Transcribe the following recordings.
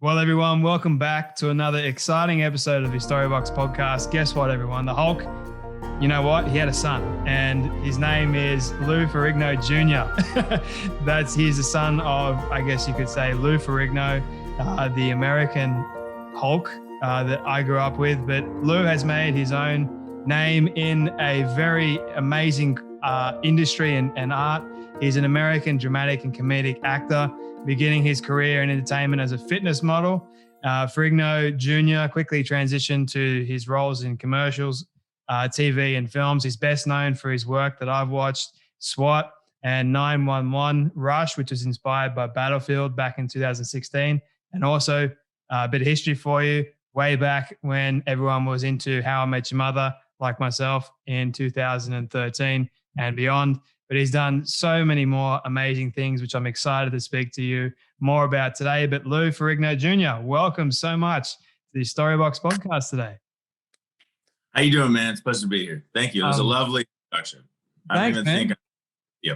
Well, everyone, welcome back to another exciting episode of the Storybox podcast. Guess what, everyone? The Hulk, you know what? He had a son, and his name is Lou Ferrigno Jr. He's the son of, I guess you could say, Lou Ferrigno, the American Hulk that I grew up with. But Lou has made his own name in a very amazing industry and art. He's an American dramatic and comedic actor, beginning his career in entertainment as a fitness model. Ferrigno Jr. quickly transitioned to his roles in commercials, TV and films. He's best known for his work that I've watched, S.W.A.T and 911 Rush, which was inspired by Battlefield back in 2016. And also a bit of history for you, way back when everyone was into How I Met Your Mother, like myself, in 2013 and beyond. But he's done so many more amazing things, which I'm excited to speak to you more about today. But Lou Ferrigno Jr., welcome so much to the Storybox podcast today. How you doing, man? It's a pleasure to be here. Thank you. It was a lovely introduction. I don't even think of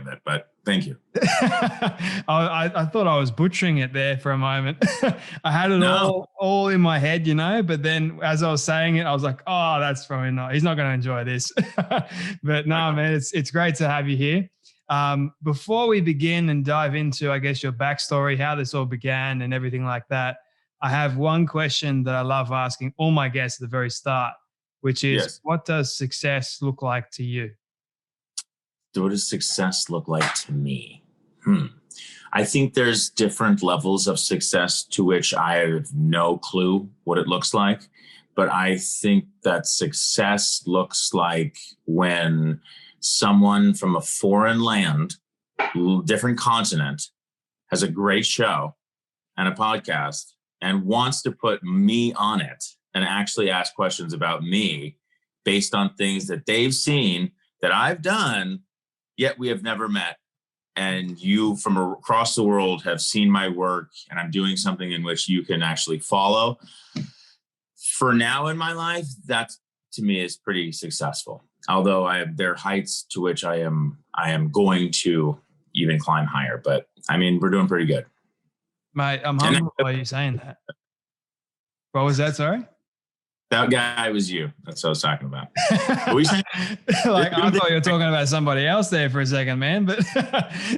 that, but thank you. I thought I was butchering it there for a moment. I had it all in my head, but then as I was saying it, I was like, oh, that's probably not, he's not going to enjoy this. But no, man, it's great to have you here. Before we begin and dive into, I guess, your backstory, how this all began and everything like that, I have one question that I love asking all my guests at the very start, which is, What does success look like to you? What does success look like to me? I think there's different levels of success to which I have no clue what it looks like. But I think that success looks like when someone from a foreign land, different continent, has a great show and a podcast and wants to put me on it and actually ask questions about me based on things that they've seen that I've done, yet we have never met. And you from across the world have seen my work, and I'm doing something in which you can actually follow. For now in my life, that to me is pretty successful. Although there are heights to which I am going to even climb higher. But I mean, we're doing pretty good. Mate, I'm humbled by you saying that. What was that, sorry? That guy was you. That's what I was talking about. I thought you were talking about somebody else there for a second, man. But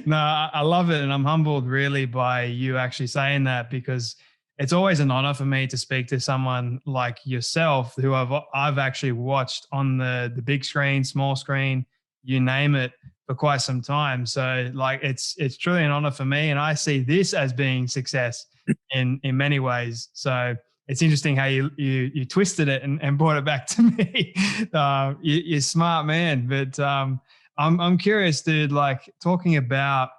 no, I love it. And I'm humbled really by you actually saying that, because it's always an honor for me to speak to someone like yourself who I've actually watched on the big screen, small screen, you name it, for quite some time. So it's truly an honor for me. And I see this as being success in many ways. So it's interesting how you twisted it and brought it back to me. You're a smart man, but I'm curious, dude, talking about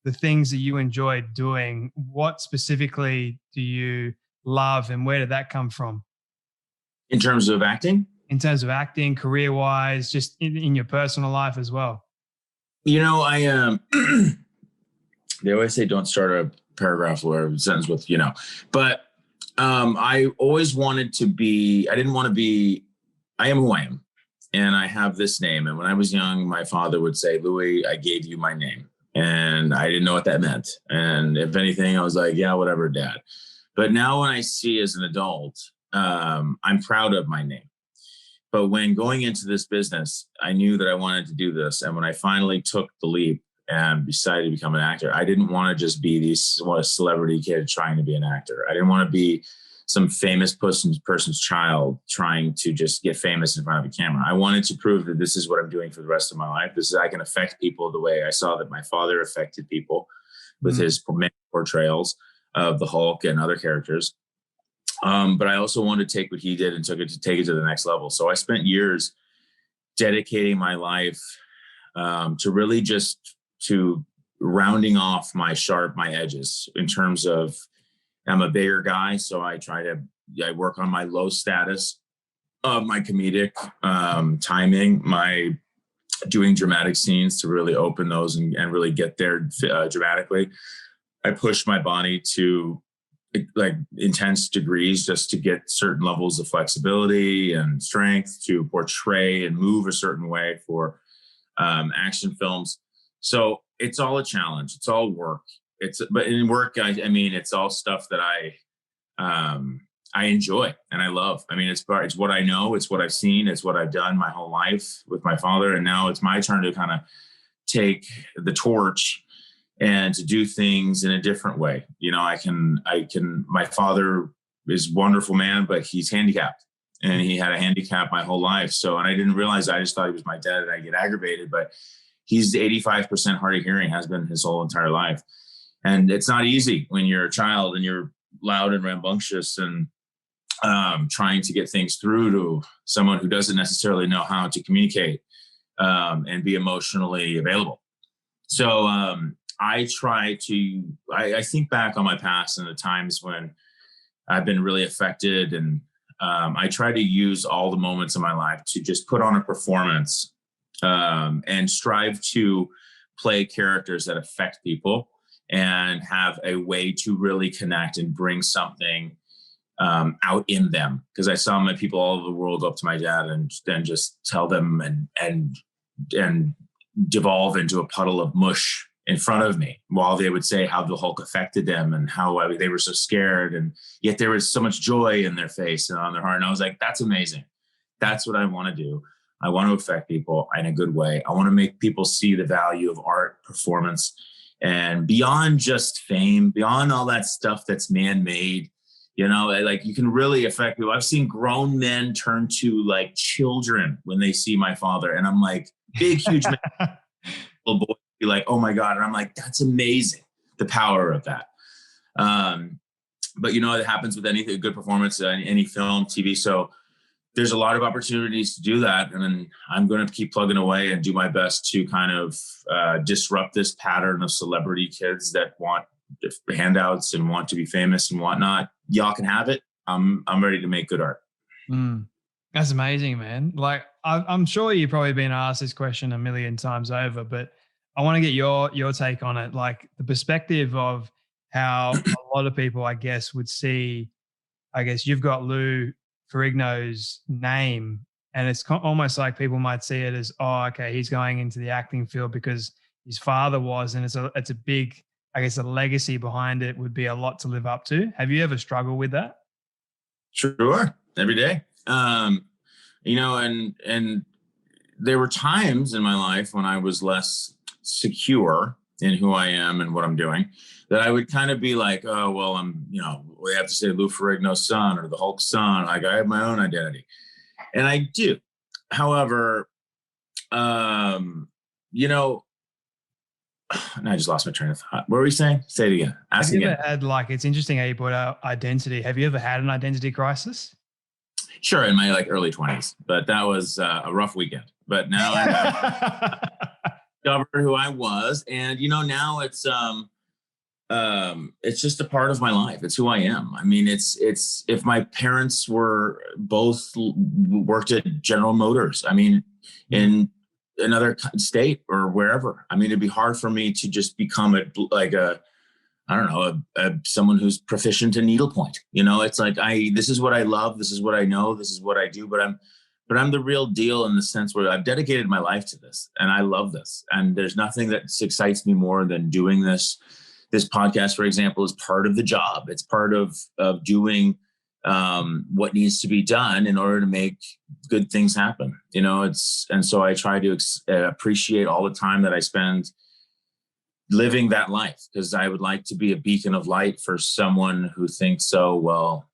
the things that you enjoy doing, what specifically do you love and where did that come from? In terms of acting? In terms of acting, career-wise, just in your personal life as well. I they always say don't start a paragraph or a sentence with, but I always wanted to be, I am who I am, and I have this name. And when I was young, my father would say, Louis, I gave you my name. And I didn't know what that meant. And if anything, I was like, yeah, whatever, Dad. But now when I see as an adult, I'm proud of my name. But when going into this business, I knew that I wanted to do this. And when I finally took the leap and decided to become an actor, I didn't want to just be a celebrity kid trying to be an actor. I didn't want to be some famous person's child trying to just get famous in front of a camera. I wanted to prove that this is what I'm doing for the rest of my life. I can affect people the way I saw that my father affected people with his portrayals of the Hulk and other characters. But I also wanted to take what he did and take it to the next level. So I spent years dedicating my life to really to rounding off my edges in terms of, I'm a bigger guy, so I work on my low status of my comedic timing, my doing dramatic scenes to really open those and really get there dramatically. I push my body to intense degrees just to get certain levels of flexibility and strength to portray and move a certain way for action films. So it's all a challenge. It's all work. But in work, I mean, it's all stuff that I enjoy and I love. I mean, it's what I know, it's what I've seen, it's what I've done my whole life with my father. And now it's my turn to kind of take the torch and to do things in a different way. You know, my father is a wonderful man, but he's handicapped, and he had a handicap my whole life. So, and I didn't realize, I just thought he was my dad and I get aggravated, but he's 85% hard of hearing, has been his whole entire life. And it's not easy when you're a child and you're loud and rambunctious and trying to get things through to someone who doesn't necessarily know how to communicate and be emotionally available. So I think back on my past and the times when I've been really affected, and I try to use all the moments of my life to just put on a performance and strive to play characters that affect people and have a way to really connect and bring something out in them. Because I saw my people all over the world go up to my dad and then just tell them and devolve into a puddle of mush in front of me, while they would say how the Hulk affected them and how they were so scared, and yet there was so much joy in their face and on their heart. And I was like, that's amazing. That's what I want to do. I want to affect people in a good way. I want to make people see the value of art, performance, and beyond just fame, beyond all that stuff that's man-made. You know, like, you can really affect people. I've seen grown men turn to like children when they see my father, and I'm like, big, huge man, little boy, be like, oh my God. And I'm like, that's amazing, the power of that. But you know, it happens with anything, good performance, any film, TV. So there's a lot of opportunities to do that. And then I'm going to keep plugging away and do my best to kind of disrupt this pattern of celebrity kids that want handouts and want to be famous and whatnot. Y'all can have it. I'm ready to make good art. That's amazing, man. Like, I'm sure you've probably been asked this question a million times over, but I want to get your take on it. Like, the perspective of how a lot of people, I guess, would see, I guess you've got Lou Ferrigno's name, and it's almost like people might see it as, oh, okay, he's going into the acting field because his father was, and it's a big, I guess, a legacy behind it would be a lot to live up to. Have you ever struggled with that? Sure. Every day. You know, and there were times in my life when I was less secure in who I am and what I'm doing, that I would kind of be like, oh, well, we have to say Lou Ferrigno's son or the Hulk's son. Like, I have my own identity. And I do. However, you know, and I just lost my train of thought. What were you saying? Say it again. Ask again. Have you ever had, it's interesting how you brought out identity. Have you ever had an identity crisis? Sure, in my early 20s, but that was a rough weekend. But now I discovered who I was, and now it's just a part of my life. It's who I am. I mean, it's if my parents were both worked at General Motors, I mean, in another state or wherever, I mean, it'd be hard for me to just become someone who's proficient in needlepoint. It's like, this is what I love. This is what I know. This is what I do. But I'm the real deal in the sense where I've dedicated my life to this, and I love this. And there's nothing that excites me more than doing this. This podcast, for example, is part of the job. It's part of doing what needs to be done in order to make good things happen. And so I try to appreciate all the time that I spend living that life, because I would like to be a beacon of light for someone who thinks, well,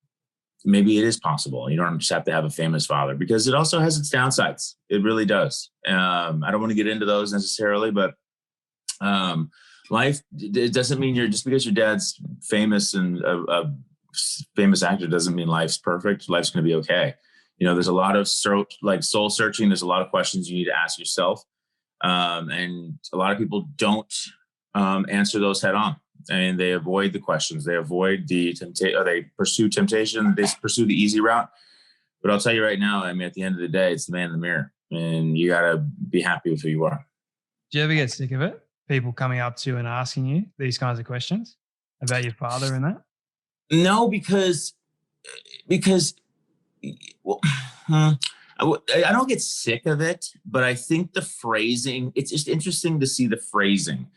maybe it is possible. You don't just have to have a famous father, because it also has its downsides. It really does. I don't want to get into those necessarily, but life, it doesn't mean just because your dad's famous and a famous actor doesn't mean life's perfect. Life's going to be okay. There's a lot of soul searching. There's a lot of questions you need to ask yourself. And a lot of people don't answer those head on, and they avoid the questions. They avoid the temptation. They pursue temptation. They pursue the easy route. But I'll tell you right now, I mean, at the end of the day, it's the man in the mirror, and you got to be happy with who you are. Do you ever get sick of it? People coming up to you and asking you these kinds of questions about your father and that? No, because well, I don't get sick of it, but I think the phrasing, it's just interesting to see the phrasing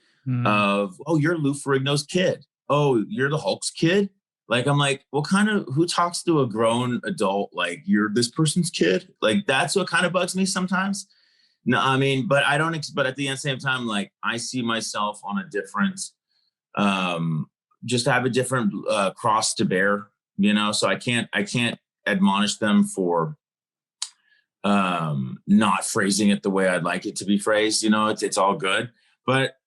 of, oh, you're Lou Ferrigno's kid. Oh, you're the Hulk's kid. Like, I'm like, who talks to a grown adult? Like, you're this person's kid. Like, that's what kind of bugs me sometimes. No, I mean, but I don't, but at the same time, like, I see myself on a different, just have a different cross to bear, so I can't admonish them for not phrasing it the way I'd like it to be phrased. It's all good. But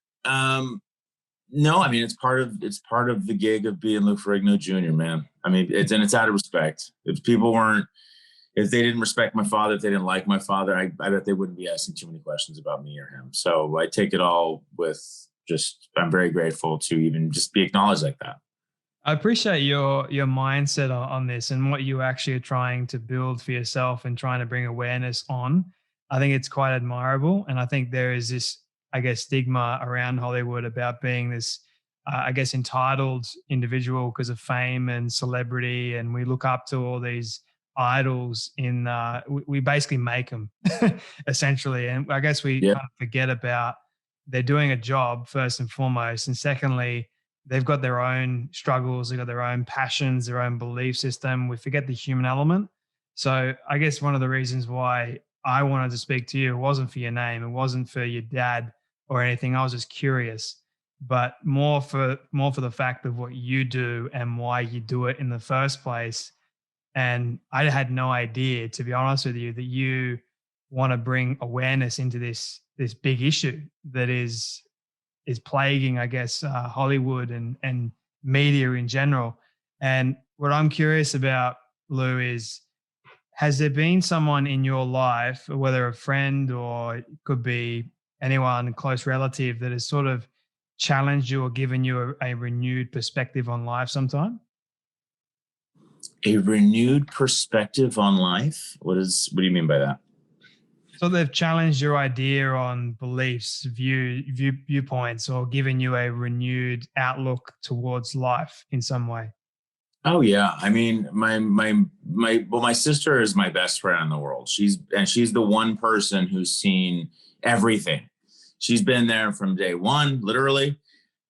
no, I mean, it's part of the gig of being Lou Ferrigno Jr., man. I mean, it's out of respect. If they didn't respect my father, if they didn't like my father, I bet they wouldn't be asking too many questions about me or him. So I take it all with I'm very grateful to even just be acknowledged like that. I appreciate your mindset on this and what you actually are trying to build for yourself and trying to bring awareness on. I think it's quite admirable. And I think there is this, I guess, stigma around Hollywood about being this, I guess, entitled individual because of fame and celebrity. And we look up to all these idols we basically make them essentially. And I guess we kind of forget about they're doing a job first and foremost. And secondly, they've got their own struggles, they've got their own passions, their own belief system. We forget the human element. So I guess one of the reasons why I wanted to speak to you, it wasn't for your name, it wasn't for your dad or anything. I was just curious, but more for the fact of what you do and why you do it in the first place. And I had no idea, to be honest with you, that you want to bring awareness into this big issue that is plaguing, I guess, Hollywood and media in general. And what I'm curious about, Lou, is has there been someone in your life, whether a friend or it could be anyone, a close relative, that has sort of challenged you or given you a renewed perspective on life sometime? A renewed perspective on life? What do you mean by that? So they've challenged your idea on beliefs, viewpoints, or given you a renewed outlook towards life in some way. Oh yeah. I mean, my sister is my best friend in the world. She's the one person who's seen everything. She's been there from day one, literally.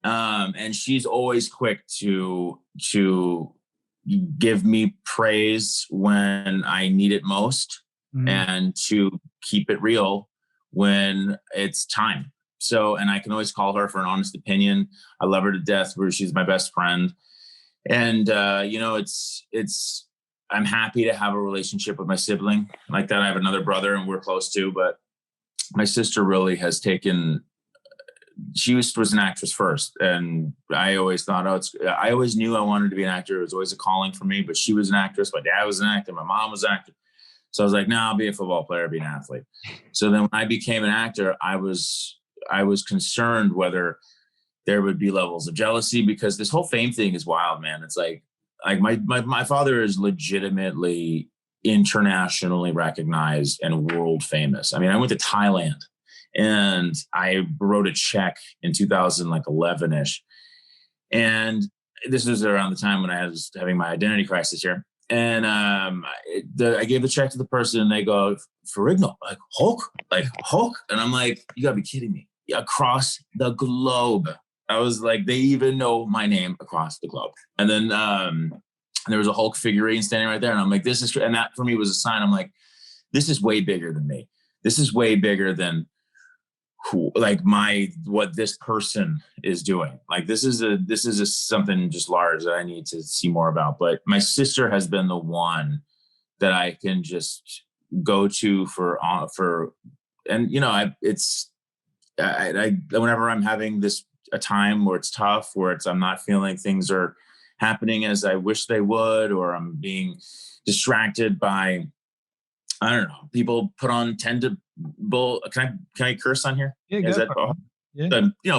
And she's always quick to give me praise when I need it most, and to keep it real when it's time. So, and I can always call her for an honest opinion. I love her to death, where she's my best friend. And, I'm happy to have a relationship with my sibling like that. I have another brother and we're close too, but my sister really has she was an actress first. And I always thought, I always knew I wanted to be an actor. It was always a calling for me, but she was an actress. My dad was an actor. My mom was an actor. So I was like, no, I'll be a football player, be an athlete. So then when I became an actor, I was concerned whether there would be levels of jealousy, because this whole fame thing is wild, man. It's like my father is legitimately internationally recognized and world famous. I mean, I went to Thailand and I wrote a check in 2011-ish. And this was around the time when I was having my identity crisis here. And I gave the check to the person and they go, Ferrigno, like Hulk? And I'm like, you gotta be kidding me. Across the globe. I was like, they even know my name across the globe. And then there was a Hulk figurine standing right there. And I'm like, this is, and that for me was a sign. I'm like, this is way bigger than me. This is way bigger than what this person is doing. Like, this is something just large that I need to see more about. But my sister has been the one that I can just go to and whenever I'm having a time where it's tough, where I'm not feeling things are happening as I wish they would, or I'm being distracted by, I don't know, people tend to can I curse on here? Yeah, Is that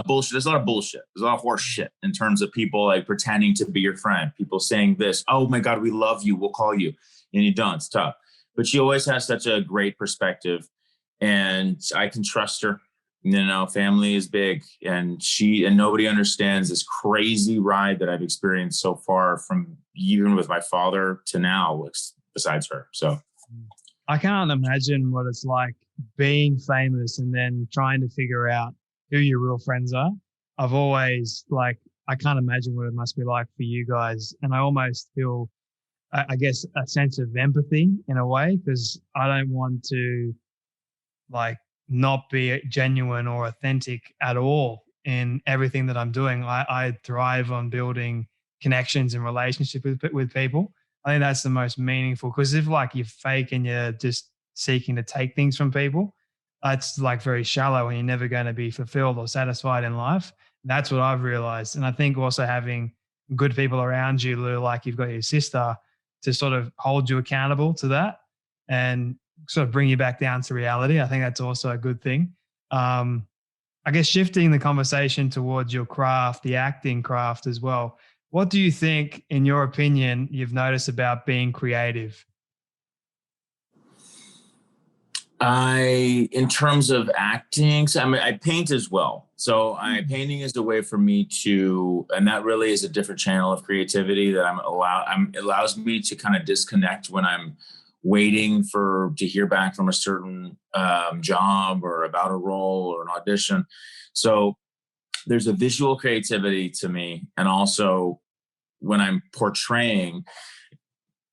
bullshit? There's a lot of bullshit. There's a lot of horse shit in terms of people like pretending to be your friend. People saying this, oh my God, we love you, we'll call you, and you don't. It's tough. But she always has such a great perspective, and I can trust her. Family is big, and nobody understands this crazy ride that I've experienced so far, from even with my father to now, besides her. So I can't imagine what it's like being famous and then trying to figure out who your real friends are. I've always I can't imagine what it must be like for you guys. And I almost feel, I guess, a sense of empathy in a way, because I don't want to like not be genuine or authentic at all in everything that I'm doing. I thrive on building connections and relationships with people. I think that's the most meaningful, because if like you're fake and you're just seeking to take things from people, it's like very shallow and you're never going to be fulfilled or satisfied in life. That's what I've realized. And I think also having good people around you, Lou, like you've got your sister, to sort of hold you accountable to that and sort of bring you back down to reality. I think that's also a good thing. I guess shifting the conversation towards your craft, the acting craft as well. What do you think, in your opinion, you've noticed about being creative? In terms of acting, so I paint as well. So painting is a way for me to, and that really is a different channel of creativity that it allows me to kind of disconnect when I'm waiting to hear back from a certain job or about a role or an audition. So there's a visual creativity to me. And also when I'm portraying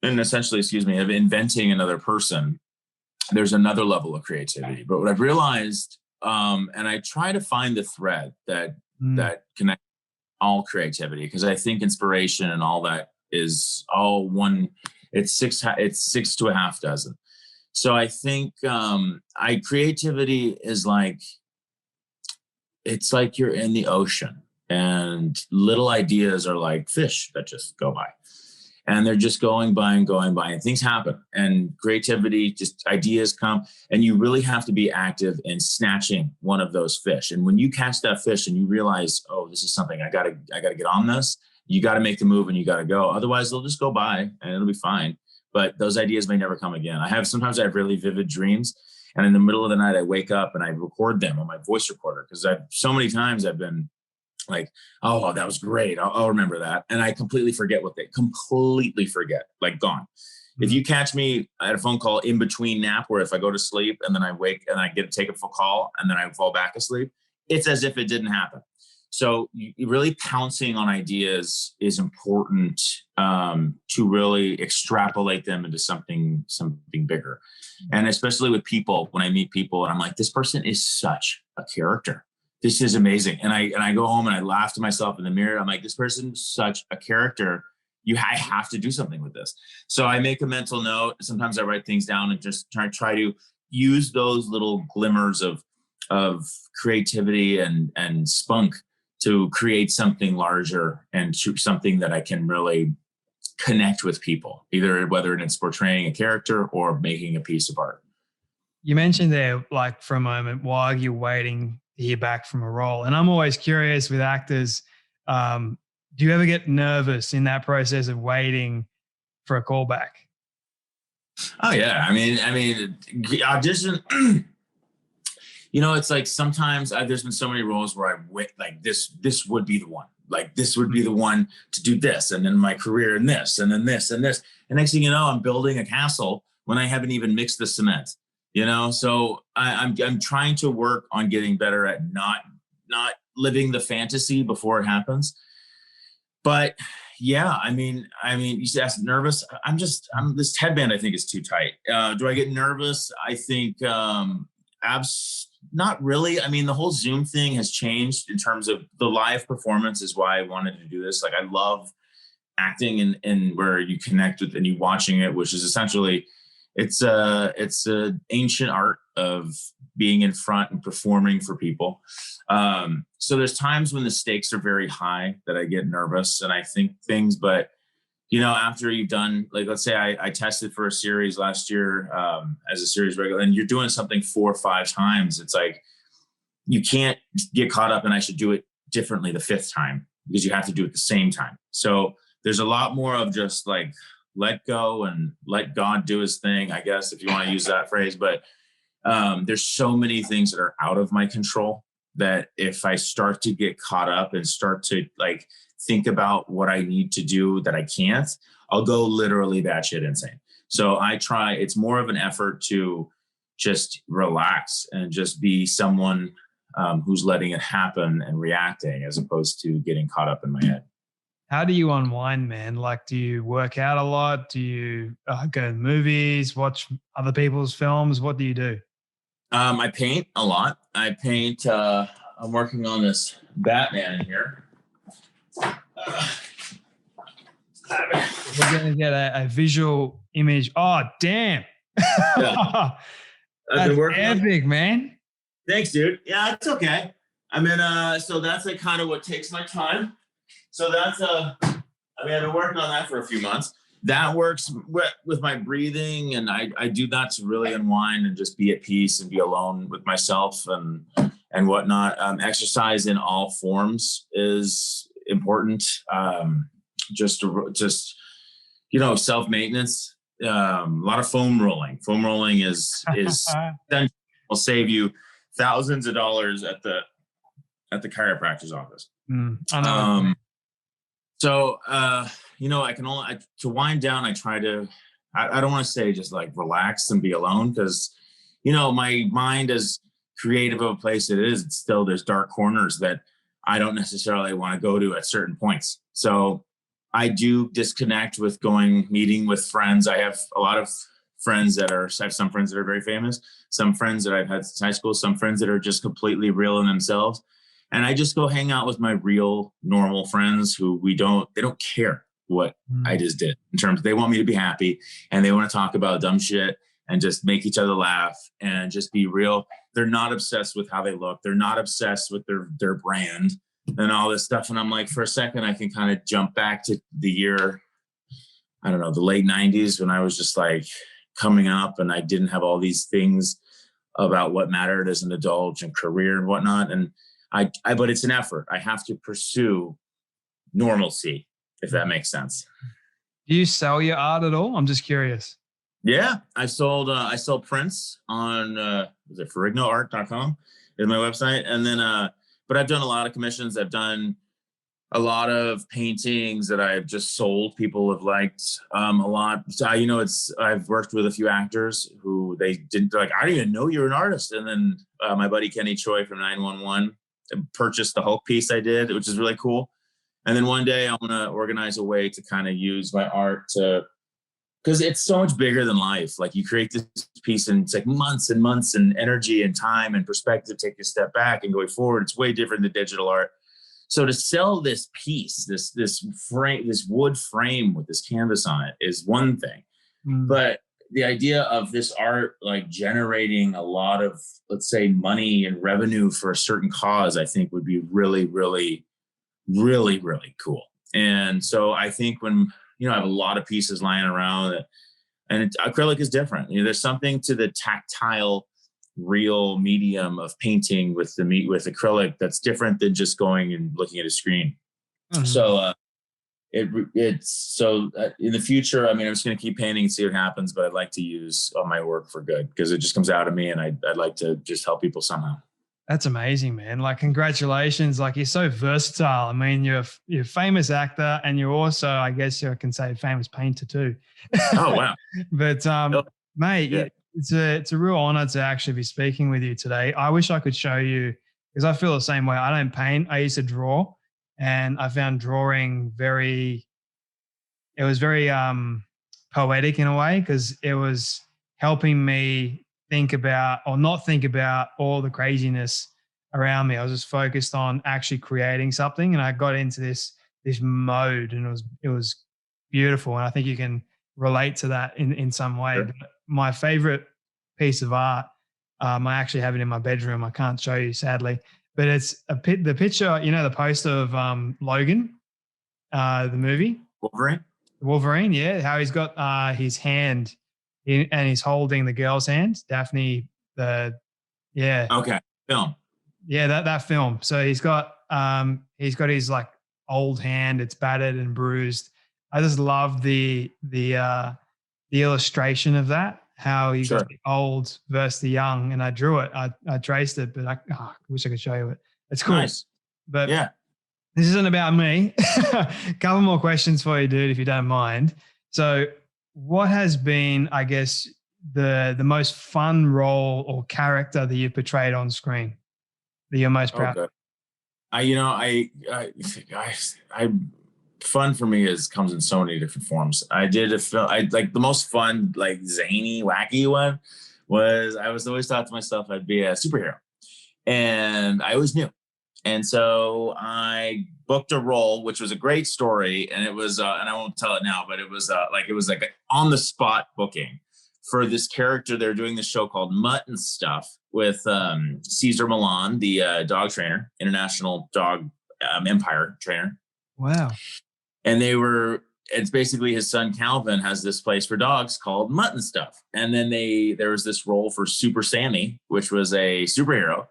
and essentially, of inventing another person, there's another level of creativity. But what I've realized, and I try to find the thread that connects all creativity, because I think inspiration and all that is all one. It's six to a half dozen. So I think creativity is like, it's like you're in the ocean and little ideas are like fish that just go by. And they're just going by and things happen. And creativity, just ideas come, and you really have to be active in snatching one of those fish. And when you catch that fish and you realize, oh, this is something I gotta get on this, you got to make the move and you got to go. Otherwise they'll just go by and it'll be fine. But those ideas may never come again. Sometimes I have really vivid dreams, and in the middle of the night I wake up and I record them on my voice recorder, because so many times I've been like, oh, that was great. I'll remember that. And I completely forget like gone. Mm-hmm. If you catch me at a phone call in between nap, where if I go to sleep and then I wake and I get to take a phone call and then I fall back asleep, it's as if it didn't happen. So really pouncing on ideas is important to really extrapolate them into something bigger. And especially with people, when I meet people and I'm like, this person is such a character. This is amazing. And I go home and I laugh to myself in the mirror. I'm like, this person is such a character. I have to do something with this. So I make a mental note. Sometimes I write things down and just try to use those little glimmers of creativity and spunk to create something larger and something that I can really connect with people, whether it's portraying a character or making a piece of art. You mentioned there, like for a moment, while you're waiting to hear back from a role. And I'm always curious with actors, do you ever get nervous in that process of waiting for a callback? Oh yeah. I mean, audition, it's like sometimes there's been so many roles where I wait, like this would be the one. Like this would be the one to do this, and then my career and this, and then this and this. And next thing you know, I'm building a castle when I haven't even mixed the cement. So I'm trying to work on getting better at not living the fantasy before it happens. But yeah, I mean, you asked nervous. This headband I think is too tight. Do I get nervous? I think not really. I mean, the whole Zoom thing has changed in terms of the live performance is why I wanted to do this. Like I love acting and where you connect with and you watching it, which is essentially it's an ancient art of being in front and performing for people. So there's times when the stakes are very high that I get nervous and I think things, but after you've done, like, let's say I tested for a series last year as a series regular, and you're doing something 4 or 5 times. It's like, you can't get caught up and I should do it differently the 5th time because you have to do it the same time. So there's a lot more of just like, let go and let God do his thing, I guess, if you want to use that phrase. But there's so many things that are out of my control that if I start to get caught up and start to like think about what I need to do that I can't, I'll go literally batshit insane. So it's more of an effort to just relax and just be someone who's letting it happen and reacting as opposed to getting caught up in my head. How do you unwind, man? Like, do you work out a lot? Do you go to movies, watch other people's films? What do you do? I paint a lot. I paint. I'm working on this Batman here. We're going to get a visual image. Oh, damn. Yeah. That's epic, man. Thanks, dude. Yeah, it's okay. I mean, so that's like kind of what takes my time. So that's I mean, I've been working on that for a few months. That works with my breathing, and I do that to really unwind and just be at peace and be alone with myself and whatnot. Exercise in all forms is important. Just self-maintenance. A lot of foam rolling. Foam rolling is will save you thousands of dollars at the chiropractor's office. I know. So, I can only, to wind down, I try to, I don't want to say just like relax and be alone because, my mind, as creative of a place it is, it's still, there's dark corners that I don't necessarily want to go to at certain points. So I do disconnect with meeting with friends. I have a lot of friends I have some friends that are very famous, some friends that I've had since high school, some friends that are just completely real in themselves. And I just go hang out with my real normal friends who they don't care what I just did in terms of, they want me to be happy and they want to talk about dumb shit and just make each other laugh and just be real. They're not obsessed with how they look. They're not obsessed with their brand and all this stuff. And I'm like, for a second, I can kind of jump back to the year, I don't know, the late 90s when I was just like coming up and I didn't have all these things about what mattered as an adult and career and whatnot. And but it's an effort. I have to pursue normalcy, if that makes sense. Do you sell your art at all? I'm just curious. Yeah, I sold prints on was it ferrignoart.com is my website, and then but I've done a lot of commissions. I've done a lot of paintings that I've just sold. People have liked a lot. So, I've worked with a few actors who they're like, I didn't even know you're an artist. And then my buddy Kenny Choi from 911 purchased the Hulk piece I did, which is really cool. And then one day I'm going to organize a way to kind of use my art because it's so much bigger than life. Like you create this piece and it's like months and months and energy and time and perspective, take a step back and going forward. It's way different than digital art. So to sell this piece, this frame, this wood frame with this canvas on it is one thing. But the idea of this art, like generating a lot of, let's say, money and revenue for a certain cause, I think would be really, really, really, really cool. And so I think when, I have a lot of pieces lying around and acrylic is different. There's something to the tactile, real medium of painting with acrylic that's different than just going and looking at a screen. So, it's so in the future, I mean, I'm just going to keep painting and see what happens, but I'd like to use all my work for good because it just comes out of me and I'd like to just help people somehow. That's amazing, man. Like, congratulations. Like, you're so versatile. I mean, you're a famous actor and you're also, I guess I can say, famous painter too. Oh, wow. But mate, yeah. It's a real honor to actually be speaking with you today. I wish I could show you because I feel the same way. I don't paint. I used to draw. And I found drawing very poetic in a way because it was helping me think about or not think about all the craziness around me. I was just focused on actually creating something, and I got into this mode, and it was beautiful. And I think you can relate to that in some way. Sure. My favorite piece of art, I actually have it in my bedroom. I can't show you, sadly. But it's the picture, the poster of Logan, the movie. Wolverine, yeah. How he's got his hand and he's holding the girl's hand, Daphne. Okay, film. Yeah, that film. So he's got his like old hand. It's battered and bruised. I just love the illustration of that. How you got the old versus the young, and I drew it. I traced it, but I wish I could show you it. It's cool. Nice. But yeah, this isn't about me. Couple more questions for you, dude, if you don't mind. So what has been, I guess, the most fun role or character that you've portrayed on screen? that you're most proud Okay. of? I fun for me comes in so many different forms. I did a film. I like the most fun, like zany, wacky one was I was always thought to myself I'd be a superhero, and I always knew. And so I booked a role, which was a great story, and it was, and I won't tell it now, but it was like on the spot booking for this character. They're doing this show called Mutt and Stuff with Cesar Millan, the dog trainer, international dog empire trainer. Wow. And it's basically his son Calvin has this place for dogs called Mutt and Stuff. And then there was this role for Super Sammy, which was a superhero.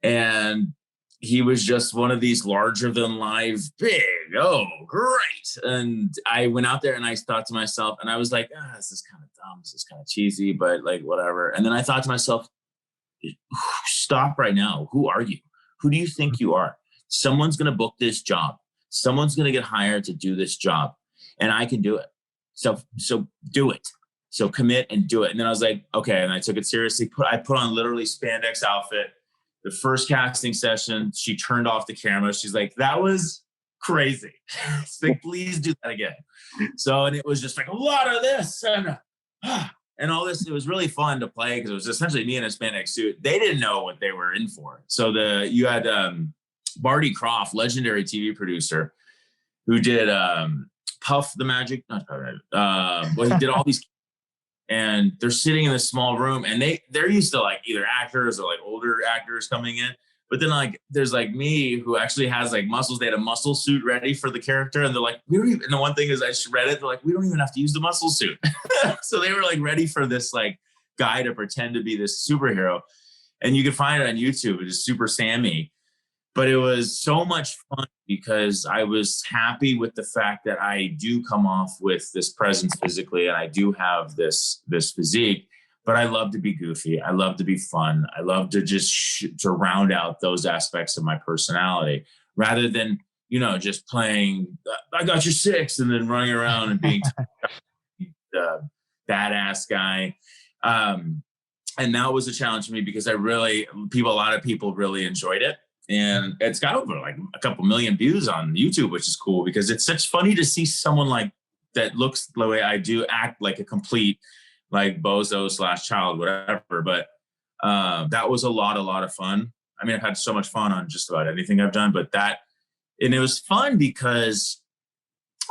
And he was just one of these larger than life, big, oh, great. And I went out there and I thought to myself, and I was like, this is kind of dumb. This is kind of cheesy, but like, whatever. And then I thought to myself, stop right now. Who are you? Who do you think you are? Someone's going to book this job. Someone's going to get hired to do this job, and I can do it. So do it. So commit and do it. And then I was like, okay. And I took it seriously. I put on literally spandex outfit. The first casting session, she turned off the camera. She's like, that was crazy. She's like, please do that again. So, and it was just like a lot of this and all this. It was really fun to play because it was essentially me in a spandex suit. They didn't know what they were in for. So you had Barty Croft, legendary TV producer, who did Puff the Magic, not Puff, well, he did all these. And they're sitting in this small room, and they're used to like either actors or like older actors coming in. But then like there's like me who actually has like muscles. They had a muscle suit ready for the character, and they're like, we don't even. And the one thing is, I read it. They're like, we don't even have to use the muscle suit. So they were like ready for this like guy to pretend to be this superhero, and you can find it on YouTube. It is Super Sammy. But it was so much fun because I was happy with the fact that I do come off with this presence physically, and I do have this physique, but I love to be goofy. I love to be fun. I love to just to round out those aspects of my personality rather than, just playing, I got your six, and then running around and being the badass guy. And that was a challenge for me because a lot of people really enjoyed it. And it's got over like a couple million views on YouTube, which is cool because it's such funny to see someone like that looks the way I do act like a complete like bozo / child, whatever. But that was a lot of fun. I mean, I've had so much fun on just about anything I've done, and it was fun because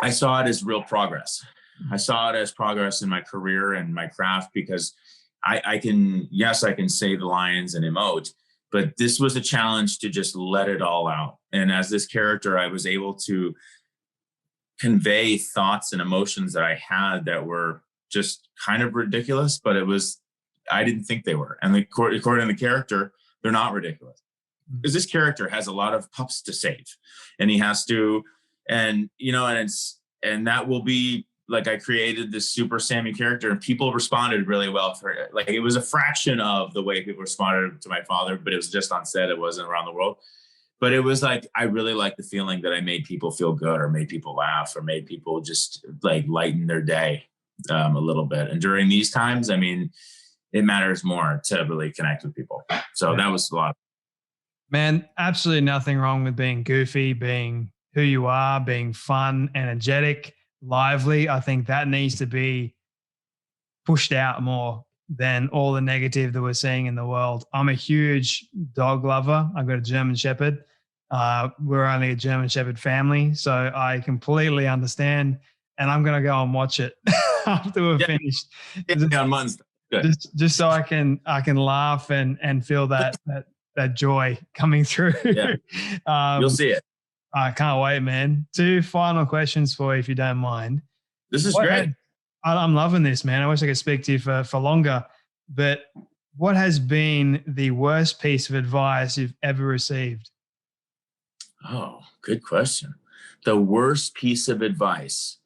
I saw it as real progress. I saw it as progress in my career and my craft because I can say the lines and emote. But this was a challenge to just let it all out. And as this character, I was able to convey thoughts and emotions that I had that were just kind of ridiculous, but I didn't think they were. And according to the character, they're not ridiculous. Because this character has a lot of pups to save. And he has to, and that will be, like I created this Super Sammy character and people responded really well for it. Like it was a fraction of the way people responded to my father, but it was just on set. It wasn't around the world. But it was like, I really liked the feeling that I made people feel good or made people laugh or made people just like lighten their day a little bit. And during these times, I mean, it matters more to really connect with people. So that was a lot. Man, absolutely nothing wrong with being goofy, being who you are, being fun, energetic, lively. I think that needs to be pushed out more than all the negative that we're seeing in the world. I'm a huge dog lover. I've got a German Shepherd. We're only a German Shepherd family, so I completely understand. And I'm going to go and watch it after we're finished. On months. Just so I can laugh and feel that joy coming through. Yeah. You'll see it. I can't wait, man. 2 final questions for you, if you don't mind. This is great. I'm loving this, man. I wish I could speak to you for longer. But what has been the worst piece of advice you've ever received? Oh, good question. The worst piece of advice.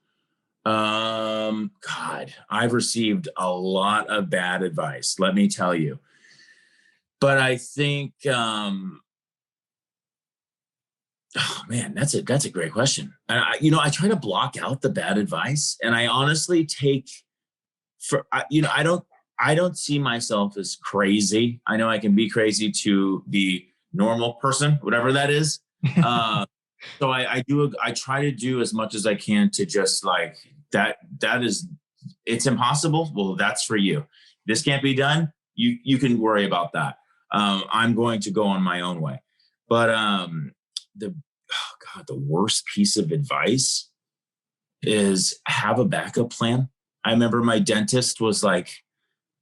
God, I've received a lot of bad advice, let me tell you. But I think, oh man, that's a great question. And I try to block out the bad advice, and I honestly I don't see myself as crazy. I know I can be crazy to the normal person, whatever that is. So I try to do as much as I can to just like that is, it's impossible. Well, that's for you. This can't be done. You can worry about that. I'm going to go on my own way. But the worst piece of advice is have a backup plan. I remember my dentist was like,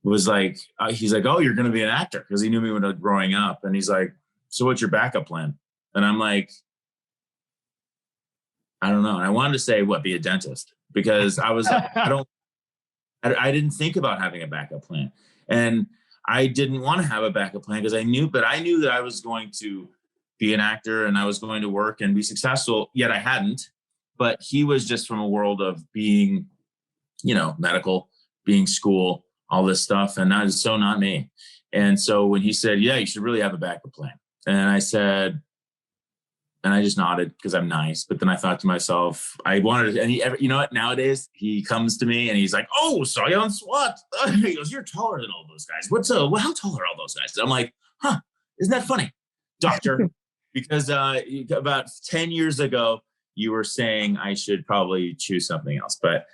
he's like, oh, you're going to be an actor, because he knew me when I was growing up. And he's like, so what's your backup plan? And I'm like, I don't know. And I wanted to say, be a dentist, because I was like, I didn't think about having a backup plan. And I didn't want to have a backup plan because I knew that I was going to be an actor and I was going to work and be successful, yet I hadn't. But he was just from a world of being, medical, being school, all this stuff. And that is so not me. And so when he said, yeah, you should really have a backup plan. And I said, and I just nodded because I'm nice. But then I thought to myself, I wanted, and you know what? Nowadays he comes to me and he's like, oh, saw you on S.W.A.T. He goes, you're taller than all those guys. How tall are all those guys? I'm like, isn't that funny, doctor? Because about 10 years ago, you were saying I should probably choose something else. But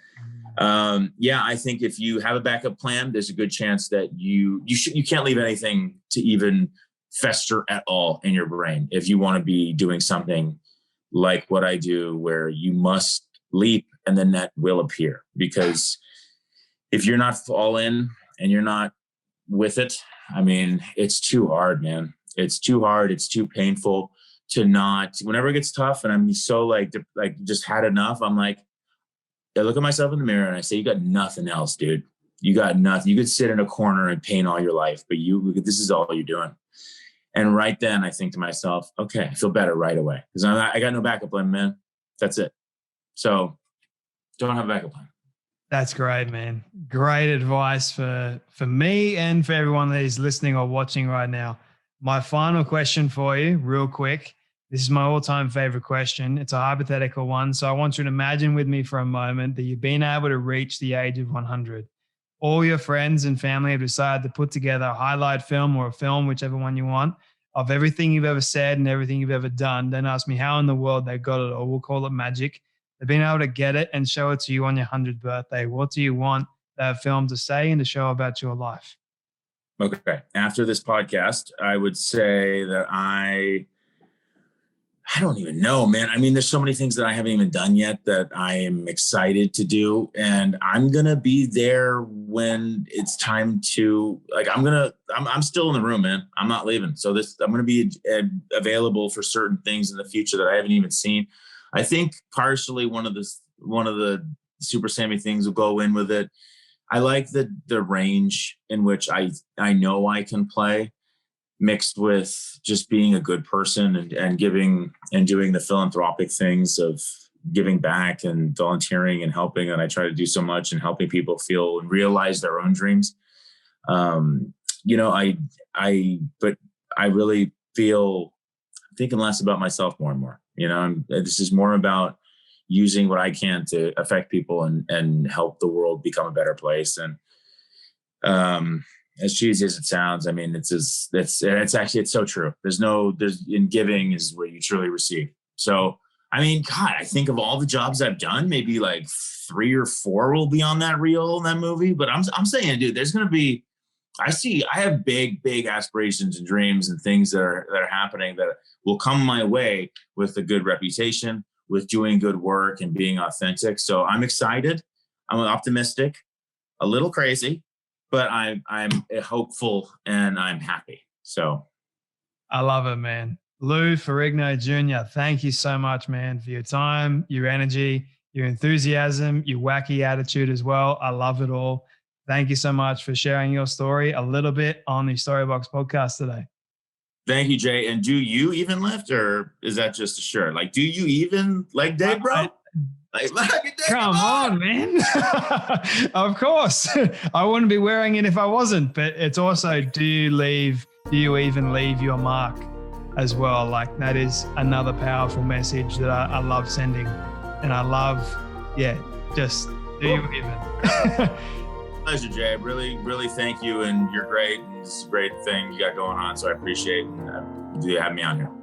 I think if you have a backup plan, there's a good chance that you can't leave anything to even fester at all in your brain if you want to be doing something like what I do, where you must leap and then that will appear. Because if you're not all in and you're not with it, I mean, it's too hard, man. It's too hard. It's too painful to not, whenever it gets tough and I'm so like just had enough, I'm like, I look at myself in the mirror and I say, you got nothing else, dude. You got nothing. You could sit in a corner and paint all your life, but this is all you're doing. And right then I think to myself, okay, I feel better right away because I got no backup plan, man. That's it. So don't have a backup plan. That's great, man. Great advice for me and for everyone that is listening or watching right now. My final question for you, real quick. This is my all-time favorite question. It's a hypothetical one. So I want you to imagine with me for a moment that you've been able to reach the age of 100. All your friends and family have decided to put together a highlight film or a film, whichever one you want, of everything you've ever said and everything you've ever done. Don't ask me how in the world they got it, or we'll call it magic. They've been able to get it and show it to you on your 100th birthday. What do you want that film to say and to show about your life? Okay. After this podcast, I would say that I don't even know, man. I mean, there's so many things that I haven't even done yet that I am excited to do. And I'm going to be there when it's time to, I'm still in the room, man. I'm not leaving. So I'm going to be available for certain things in the future that I haven't even seen. I think partially one of the Super Sammy things will go in with it. I like the range in which I know I can play, mixed with just being a good person and giving and doing the philanthropic things of giving back and volunteering and helping. And I try to do so much and helping people feel and realize their own dreams. But I really feel I'm thinking less about myself more and more. This is more about using what I can to affect people and help the world become a better place. And as cheesy as it sounds, I mean, it's so true. There's in giving is where you truly receive. So, I mean, God, I think of all the jobs I've done, maybe like 3 or 4 will be on that reel in that movie. But I'm saying, dude, there's going to be, I have big, big aspirations and dreams and things that are happening that will come my way with a good reputation, with doing good work and being authentic. So I'm excited. I'm optimistic, a little crazy, but I'm hopeful and I'm happy. So I love it, man. Lou Ferrigno Jr., thank you so much, man, for your time, your energy, your enthusiasm, your wacky attitude as well. I love it all. Thank you so much for sharing your story a little bit on the Storybox podcast today. Thank you, Jay. And do you even lift, or is that just a shirt? Like, do you even like dig, bro? Come on, man. Of course. I wouldn't be wearing it if I wasn't. But it's also, do you even leave your mark as well? Like, that is another powerful message that I love sending. And I love, just do you even? Pleasure, Jay. Really, really thank you. And you're great. And it's a great thing you got going on. So I appreciate it. And you had me on here.